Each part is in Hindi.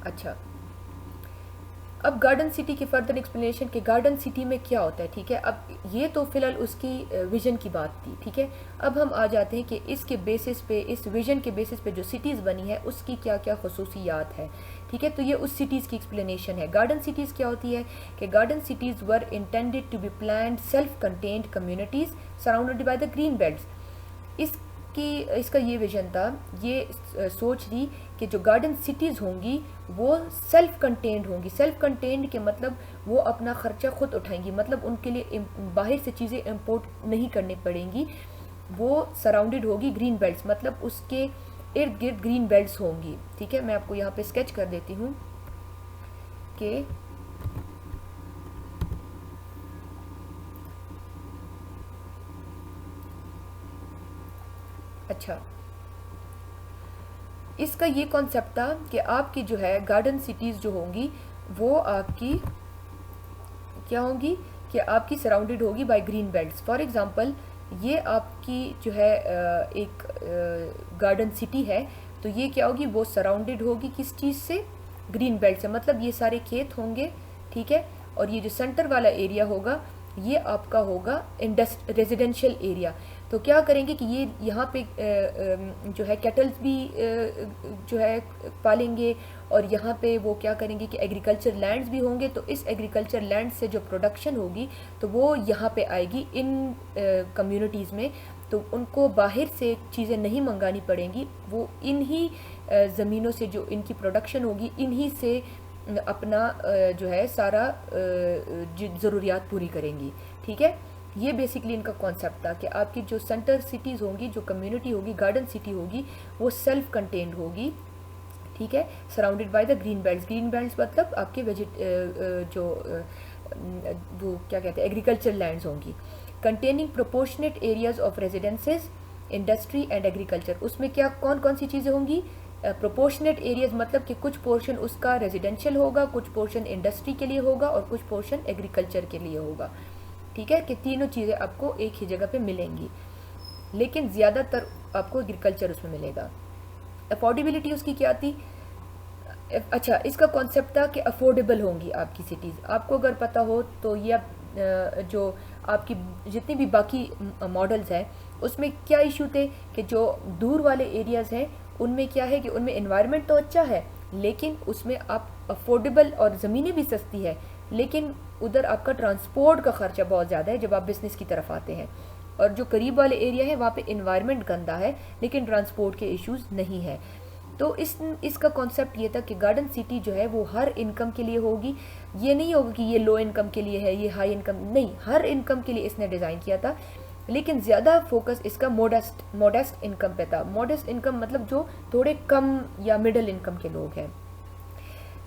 अच्छा, अब गार्डन सिटी की फर्दर एक्सप्लेनेशन कि गार्डन सिटी में क्या होता है, ठीक है। अब ये तो फिलहाल उसकी विजन की बात थी, ठीक है। अब हम आ जाते हैं कि इसके बेसिस पे, इस विजन के बेसिस पे जो सिटीज़ बनी है उसकी क्या क्या खसूसियात है, ठीक है। तो ये उस सिटीज़ की एक्सप्लेनेशन है। गार्डन सिटीज़ क्या होती है कि garden cities were intended to be planned self contained communities surrounded by the green belts. इसका ये विजन था, ये सोच थी कि जो गार्डन सिटीज़ होंगी वो सेल्फ कंटेन्ड होंगी। सेल्फ कंटेन्ड के मतलब वो अपना ख़र्चा खुद उठाएंगी, मतलब उनके लिए बाहर से चीज़ें इंपोर्ट नहीं करनी पड़ेंगी। वो सराउंडेड होगी ग्रीन बेल्ट्स, मतलब उसके इर्द गिर्द ग्रीन बेल्ट्स होंगी, ठीक है। मैं आपको यहाँ पे स्केच कर देती हूँ कि अच्छा, इसका ये कॉन्सेप्ट था कि आपकी जो है गार्डन सिटीज़ जो होंगी वो आपकी क्या होंगी कि आपकी सराउंडेड होगी by green belts. For example ये आपकी जो है एक गार्डन सिटी है, तो ये क्या होगी, वो सराउंडेड होगी किस चीज़ से, ग्रीन बेल्ट से। मतलब ये सारे खेत होंगे, ठीक है। और ये जो सेंटर वाला एरिया होगा ये आपका होगा रेजिडेंशियल एरिया। तो क्या करेंगे कि ये यहाँ पे जो है कैटल्स भी जो है पालेंगे, और यहाँ पे वो क्या करेंगे कि एग्रीकल्चर लैंड्स भी होंगे। तो इस एग्रीकल्चर लैंड से जो प्रोडक्शन होगी तो वो यहाँ पे आएगी इन कम्युनिटीज़ में। तो उनको बाहर से चीज़ें नहीं मंगानी पड़ेंगी, वो इन्हीं ज़मीनों से जो इनकी प्रोडक्शन होगी इन्हीं से अपना जो है सारा ज़रूरियात पूरी करेंगी, ठीक है। ये बेसिकली इनका कॉन्सेप्ट था कि आपकी जो सेंटर सिटीज़ होंगी, जो कम्युनिटी होगी, गार्डन सिटी होगी, वो सेल्फ कंटेन्ड होगी, ठीक है, surrounded by the green belts. Green belts मतलब आपके जो वो क्या कहते हैं एग्रीकल्चर लैंड्स होंगी, containing proportionate areas of residences, industry and agriculture. उसमें क्या कौन कौन सी चीज़ें होंगी, प्रोपोर्शनेट एरियाज मतलब कि कुछ पोर्शन उसका रेजिडेंशियल होगा, कुछ पोर्शन इंडस्ट्री के लिए होगा और कुछ पोर्शन एग्रीकल्चर के लिए होगा, ठीक है। कि तीनों चीज़ें आपको एक ही जगह पे मिलेंगी, लेकिन ज़्यादातर आपको एग्रीकल्चर उसमें मिलेगा। अफोर्डेबिलिटी उसकी क्या थी, अच्छा, इसका कॉन्सेप्ट था कि अफोर्डेबल होंगी आपकी सिटीज़। आपको अगर पता हो तो ये जो आपकी जितनी भी बाकी मॉडल्स हैं उसमें क्या इशू थे कि जो दूर वाले एरियाज़ हैं उनमें क्या है कि उनमें एनवायरनमेंट तो अच्छा है, लेकिन उसमें आप अफोर्डेबल और ज़मीनें भी सस्ती है, लेकिन उधर आपका ट्रांसपोर्ट का ख़र्चा बहुत ज़्यादा है जब आप बिज़नेस की तरफ आते हैं। और जो करीब वाले एरिया है वहाँ पे एनवायरनमेंट गंदा है लेकिन ट्रांसपोर्ट के इश्यूज़ नहीं है। तो इसका कॉन्सेप्ट ये था कि गार्डन सिटी जो है वो हर इनकम के लिए होगी। ये नहीं होगा कि ये लो इनकम के लिए है, ये हाई इनकम नहीं, हर इनकम के लिए इसने डिज़ाइन किया था। लेकिन ज़्यादा फोकस इसका मॉडेस्ट इनकम पे था। मॉडेस्ट इनकम मतलब जो थोड़े कम या मिडिल इनकम के लोग हैं।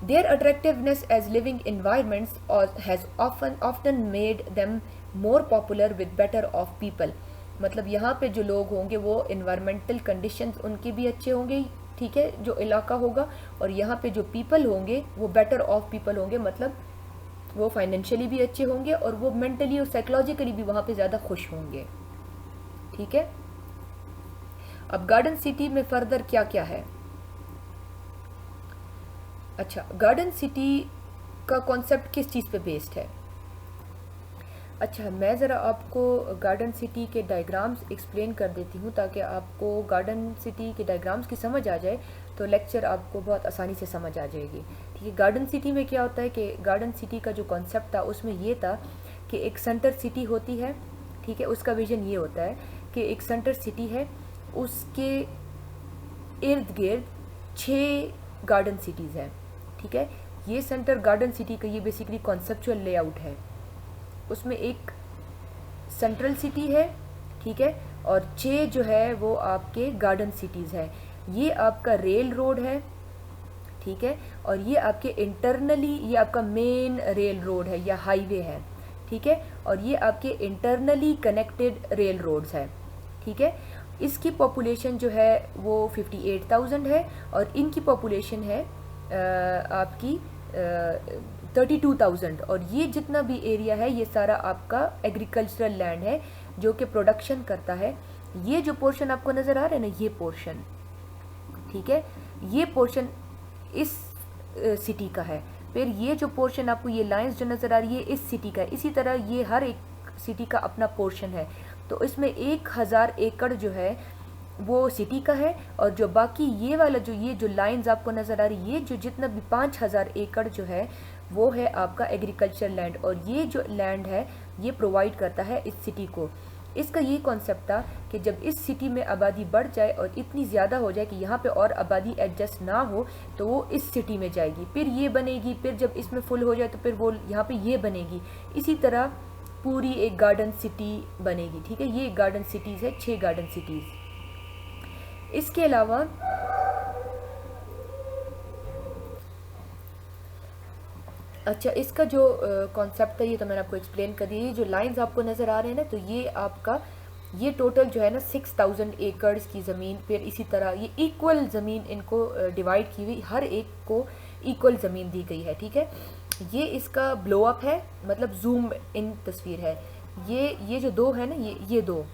Their attractiveness as living environments has often made them more popular with better off people। मतलब यहाँ पे जो लोग होंगे वो environmental conditions उनके भी अच्छे होंगे, ठीक है, जो इलाका होगा। और यहाँ पे जो people होंगे वो better off people होंगे, मतलब वो फाइनेंशियली भी अच्छे होंगे और वो मेंटली और साइकोलॉजिकली भी वहाँ पे ज़्यादा खुश होंगे, ठीक है। अब गार्डन सिटी में फर्दर क्या क्या है, अच्छा, गार्डन सिटी का कॉन्सेप्ट किस चीज़ पे बेस्ड है। अच्छा, मैं ज़रा आपको गार्डन सिटी के डायग्राम्स एक्सप्लेन कर देती हूँ ताकि आपको गार्डन सिटी के डायग्राम्स की समझ आ जाए, तो लेक्चर आपको बहुत आसानी से समझ आ जाएगी, ठीक है। गार्डन सिटी में क्या होता है कि गार्डन सिटी का जो कॉन्सेप्ट था उसमें ये था कि एक सेंटर सिटी होती है, ठीक है। उसका विजन ये होता है कि एक सेंटर सिटी है, उसके इर्द गिर्द 6 गार्डन सिटीज़ हैं, ठीक है। ये सेंटर गार्डन सिटी का ये बेसिकली कॉन्सेप्चुअल लेआउट है। उसमें एक सेंट्रल सिटी है, ठीक है, और 6 जो है वो आपके गार्डन सिटीज़ है। ये आपका रेल रोड है, ठीक है, और ये आपके इंटरनली ये आपका मेन रेल रोड है या हाईवे है, ठीक है, और ये आपके इंटरनली कनेक्टेड रेल रोड्स है, ठीक है। इसकी पॉपुलेशन जो है वो 58,000 है और इनकी पॉपुलेशन है आपकी 32,000। और ये जितना भी एरिया है ये सारा आपका एग्रीकल्चरल लैंड है जो कि प्रोडक्शन करता है। ये जो पोर्शन आपको नज़र आ रहा है ना, ये पोर्शन, ठीक है, ये पोर्शन इस सिटी का है, फिर ये जो पोर्शन आपको ये लाइंस जो नज़र आ रही है इस सिटी का, इसी तरह ये हर एक सिटी का अपना पोर्शन है। तो इसमें 1000 एकड़ जो है वो सिटी का है, और जो बाकी ये वाला जो ये जो लाइंस आपको नज़र आ रही है, ये जो जितना भी 5000 एकड़ जो है वो है आपका एग्रीकल्चर लैंड, और ये जो लैंड है ये प्रोवाइड करता है इस सिटी को। इसका ये कॉन्सेप्ट था कि जब इस सिटी में आबादी बढ़ जाए और इतनी ज़्यादा हो जाए कि यहाँ पे और आबादी एडजस्ट ना हो, तो वो इस सिटी में जाएगी, फिर ये बनेगी, फिर जब इसमें फुल हो जाए तो फिर वो यहाँ पे ये बनेगी, इसी तरह पूरी एक गार्डन सिटी बनेगी। ठीक है, ये गार्डन सिटीज़ है, 6 गार्डन सिटीज़। इसके अलावा अच्छा, इसका जो कॉन्सेप्ट था ये तो मैंने आपको एक्सप्लेन कर दिया। जो लाइंस आपको नज़र आ रहे हैं ना, तो ये आपका ये टोटल जो है ना 6000 एकड़्स की ज़मीन, फिर इसी तरह ये इक्वल ज़मीन इनको डिवाइड की हुई, हर एक को इक्वल ज़मीन दी गई है। ठीक है, ये इसका ब्लो अप है, मतलब जूम इन तस्वीर है। ये जो दो है ना, ये दो,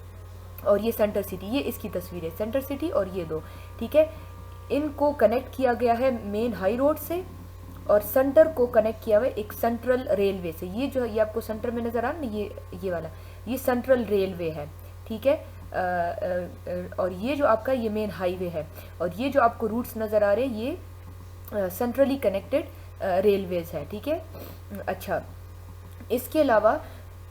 और ये सेंटर सिटी, ये इसकी तस्वीर है, सेंटर सिटी और ये दो। ठीक है, इनको कनेक्ट किया गया है मेन हाई रोड से, और सेंटर को कनेक्ट किया हुआ है एक सेंट्रल रेलवे से। ये जो ये आपको सेंटर में नज़र आ रहा है ना, ये वाला, ये सेंट्रल रेलवे है। ठीक है, और ये जो आपका ये मेन हाईवे है, और ये जो आपको रूट्स नज़र आ रहे हैं ये सेंट्रली कनेक्टेड रेलवेज़ है। ठीक है, अच्छा, इसके अलावा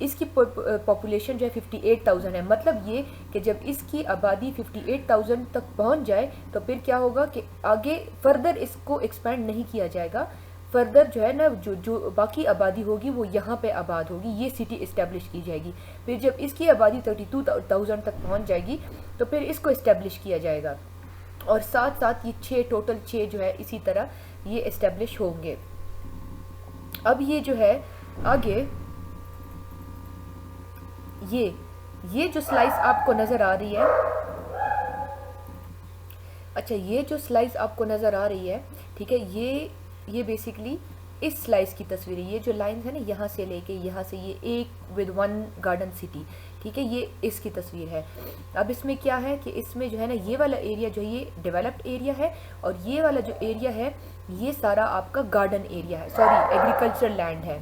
इसकी पॉपुलेशन जो है 58,000 है। मतलब ये कि जब इसकी आबादी 58,000 तक पहुंच जाए तो फिर क्या होगा कि आगे फर्दर इसको एक्सपेंड नहीं किया जाएगा। फर्दर जो है ना, जो बाकी आबादी होगी वो यहाँ पे आबाद होगी, ये सिटी इस्टेब्लिश की जाएगी। फिर जब इसकी आबादी 32,000 तक पहुँच जाएगी तो फिर इसको इस्टेब्लिश किया जाएगा, और साथ साथ ये 6 टोटल 6 जो है इसी तरह ये इस्टेब्लिश होंगे। अब ये जो है आगे ये जो स्लाइस आपको नज़र आ रही है, अच्छा, ये जो स्लाइस आपको नज़र आ रही है, ठीक है, ये बेसिकली इस स्लाइस की तस्वीर है। ये जो लाइंस है ना, यहाँ से लेके यहाँ से, ये एक विद 1 गार्डन सिटी। ठीक है, ये इसकी तस्वीर है। अब इसमें क्या है कि इसमें जो है ना, ये वाला एरिया जो है ये डेवलप्ड एरिया है, और ये वाला जो एरिया है ये सारा आपका गार्डन एरिया है, सॉरी एग्रीकल्चर लैंड है।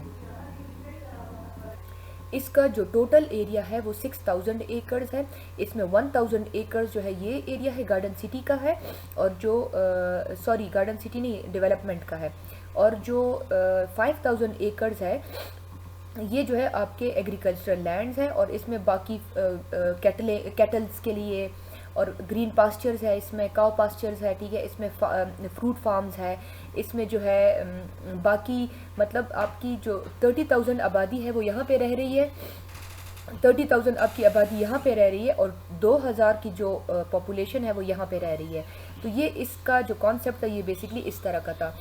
इसका जो टोटल एरिया है वो 6000 एकड़्स है। इसमें 1000 एकड़्स जो है ये एरिया है गार्डन सिटी का है, और जो सॉरी गार्डन सिटी नहीं, डेवलपमेंट का है, और जो 5000 एकड़्स है ये जो है आपके एग्रीकल्चरल लैंड्स है, और इसमें बाकी कैटल्स के लिए और ग्रीन पास्चर्स है, इसमें काउ पास्चर्स है। ठीक है, इसमें फ्रूट फार्म्स है, इसमें जो है बाकी मतलब आपकी जो 30,000 आबादी है वो यहाँ पे रह रही है, 30,000 आपकी आबादी यहाँ पे रह रही है, और 2000 की जो पॉपुलेशन है वो यहाँ पे रह रही है। तो ये इसका जो कॉन्सेप्ट था ये बेसिकली इस तरह का था।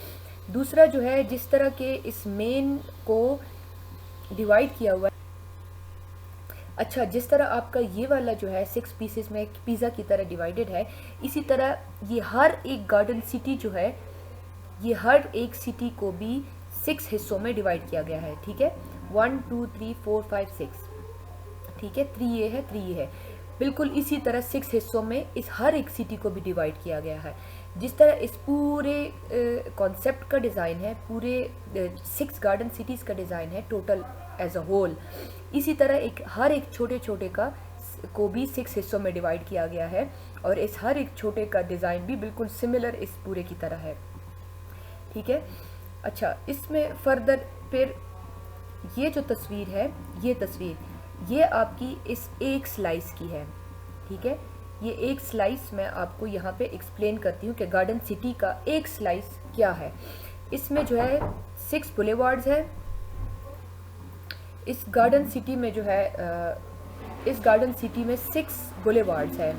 दूसरा जो है, जिस तरह के इस मेन को डिवाइड किया हुआ है, अच्छा, जिस तरह आपका ये वाला जो है 6 पीसेस में पिज़्ज़ा की तरह डिवाइडेड है, इसी तरह ये हर एक गार्डन सिटी जो है, ये हर एक सिटी को भी 6 हिस्सों में डिवाइड किया गया है। ठीक है, 1 2 3 4 5 6, ठीक है, 3 ये है, 3 ये है, बिल्कुल इसी तरह 6 हिस्सों में इस हर एक सिटी को भी डिवाइड किया गया है। जिस तरह इस पूरे कॉन्सेप्ट का डिज़ाइन है, पूरे 6 गार्डन सिटीज़ का डिज़ाइन है टोटल एज अ होल, इसी तरह हर एक छोटे छोटे का को भी 6 हिस्सों में डिवाइड किया गया है, और इस हर एक छोटे का डिज़ाइन भी बिल्कुल सिमिलर इस पूरे की तरह है। ठीक है, अच्छा, इसमें फर्दर फिर ये जो तस्वीर है, ये आपकी इस एक स्लाइस की है। ठीक है, ये एक स्लाइस मैं आपको यहाँ पे एक्सप्लेन करती हूँ कि गार्डन सिटी का एक स्लाइस क्या है। इसमें जो है 6 बुलेवार्ड्स है। इस गार्डन सिटी में जो है इस गार्डन सिटी में 6 बुलेवार्ड्स है।